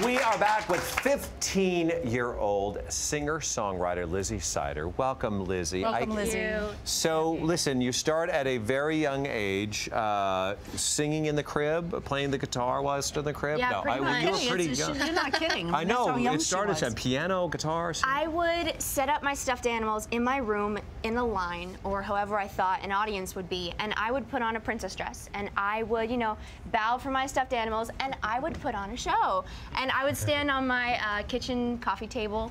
We are back with 15-year-old singer-songwriter Lizzie Sider. Welcome, Lizzie. Welcome, Lizzie. So, listen, you start at a very young age, singing in the crib, playing the guitar while still in the crib. Yeah, pretty much. You were pretty young. You're not kidding. I know. That's how young It started she was. at piano, guitar. Singing. I would set up my stuffed animals in my room in a line, or however I thought an audience would be, and I would put on a princess dress, and I would, you know, bow for my stuffed animals, and I would put on a show. And I would stand on my kitchen coffee table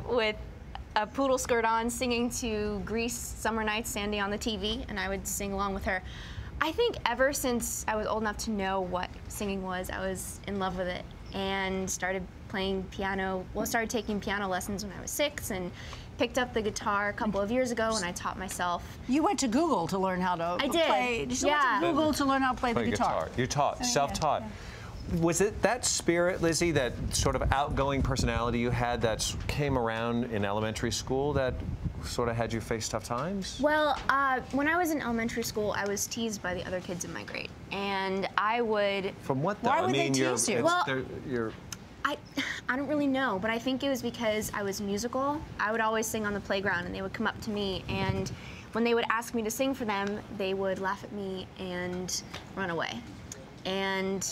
with a poodle skirt on, singing to Grease Summer Nights, Sandy on the TV, and I would sing along with her. I think ever since I was old enough to know what singing was, I was in love with it and started playing piano. Well, started taking piano lessons when I was 6 and picked up the guitar a couple of years ago, and I taught myself. You went to Google to learn how to play. You went to Google to learn how to play the guitar. You taught, self-taught. Yeah. Was it that spirit, Lizzie, that sort of outgoing personality you had that came around in elementary school that sort of had you face tough times? Well, when I was in elementary school, I was teased by the other kids in my grade, and I would. From what though? Why would they tease you? Well, I don't really know, but I think it was because I was musical. I would always sing on the playground, and they would come up to me, and when they would ask me to sing for them, they would laugh at me and run away. And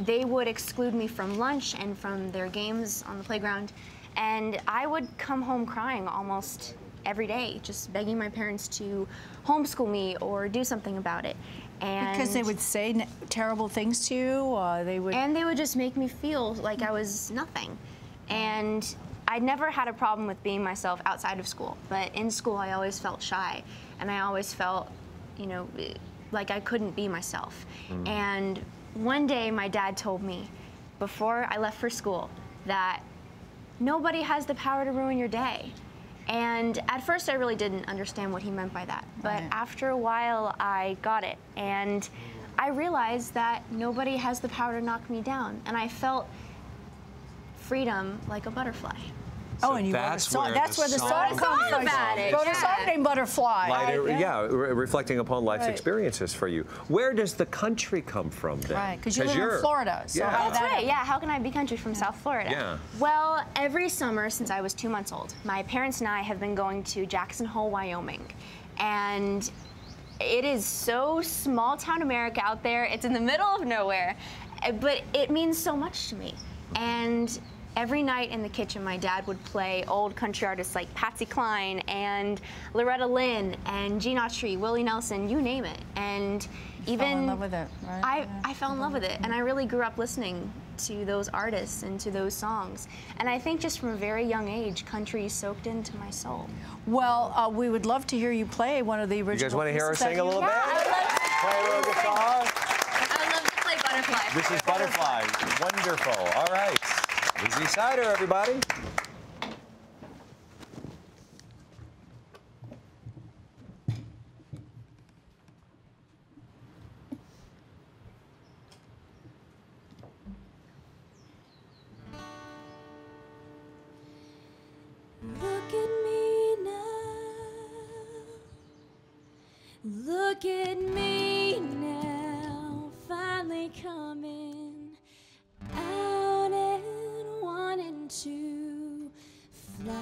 they would exclude me from lunch and from their games on the playground, and I would come home crying almost every day, just begging my parents to homeschool me or do something about it. And because they would say terrible things to you, or they would... And they would just make me feel like I was nothing. And I never had a problem with being myself outside of school, but in school I always felt shy, and I always felt, you know, like I couldn't be myself. And one day my dad told me, before I left for school, that nobody has the power to ruin your day. And at first I really didn't understand what he meant by that. But after a while I got it. And I realized that nobody has the power to knock me down. And I felt freedom like a butterfly. So and you wrote a song. That's where the song comes from. Wrote a song named Butterfly. Reflecting upon life's experiences for you. Where does the country come from then? Right, because you live in Florida. So that's right, yeah. How can I be country from South Florida? Yeah. Well, every summer since I was 2 months old, my parents and I have been going to Jackson Hole, Wyoming. And it is so small town America out there. It's in the middle of nowhere, but it means so much to me. And every night in the kitchen, my dad would play old country artists like Patsy Cline and Loretta Lynn and Gene Autry, Willie Nelson, you name it. And even fell in love with it, right? I fell in love with it, and I really grew up listening to those artists and to those songs. And I think just from a very young age, country soaked into my soul. Well, we would love to hear you play one of the original. You guys want to hear her sing a little bit? I would love to. Play a little guitar. I would love to play Butterfly. This is Butterfly. Wonderful. All right. Lizzie Sider, everybody. Look at me now. Look at me now. Finally coming out and wanting to fly.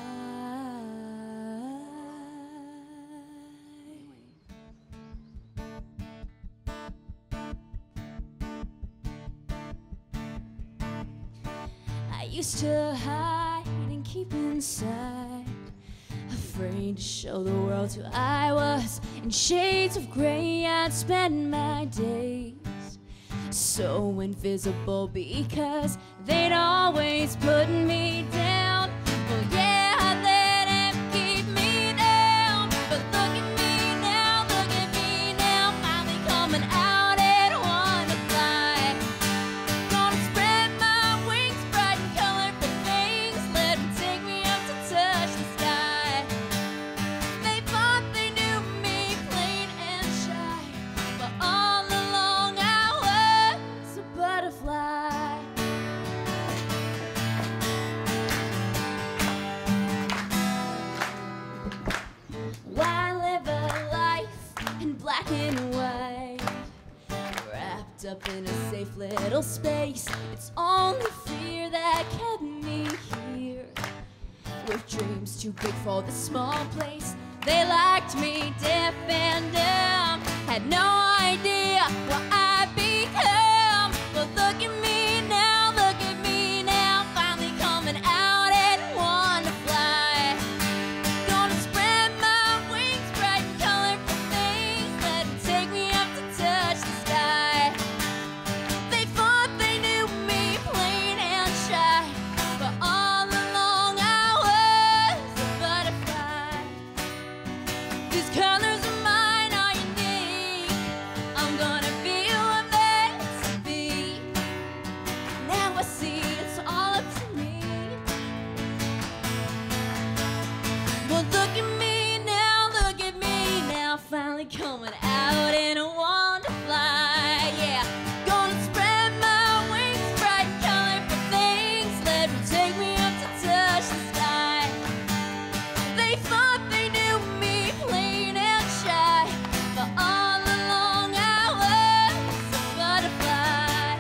I used to hide and keep inside, afraid to show the world who I was. In shades of gray I'd spend my days so invisible because they'd always put me down. Well, yeah, I let him keep me down, but look at me now, finally coming out and want to fly. Gonna spread my wings, bright and colorful things, let them take me up to touch the sky. They thought they knew me plain and shy, but all along I was a butterfly. Why live a life in black and white, wrapped up in a safe little space? It's only fear that kept me here. With dreams too big for the small place. They locked me deaf and dumb. Had no idea what I'd become. But look at me now, finally coming out and want to fly. Gonna spread my wings, bright and colorful things. Let them take me up to touch the sky. They thought they knew me, plain and shy, but all along I was a butterfly. These colors of mine are unique. I'm gonna be what meant to be. Now I see it's all up to me. But look at me now, finally coming out and I want to fly. Yeah, gonna spread my wings, bright and colorful things. Let me take me up to touch the sky. They thought they knew me, plain and shy, but all along I was a butterfly.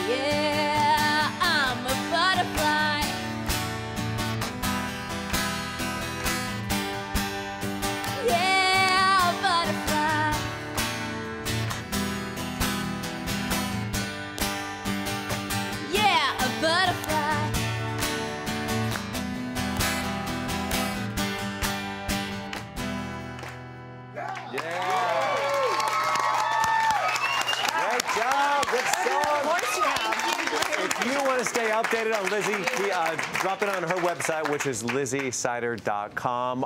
Yeah, I'm a butterfly. Yeah, a butterfly. Yeah, a butterfly. Great job. Good song. Of course you have. If you want to stay updated on Lizzie, drop it on her website, which is LizzieSider.com.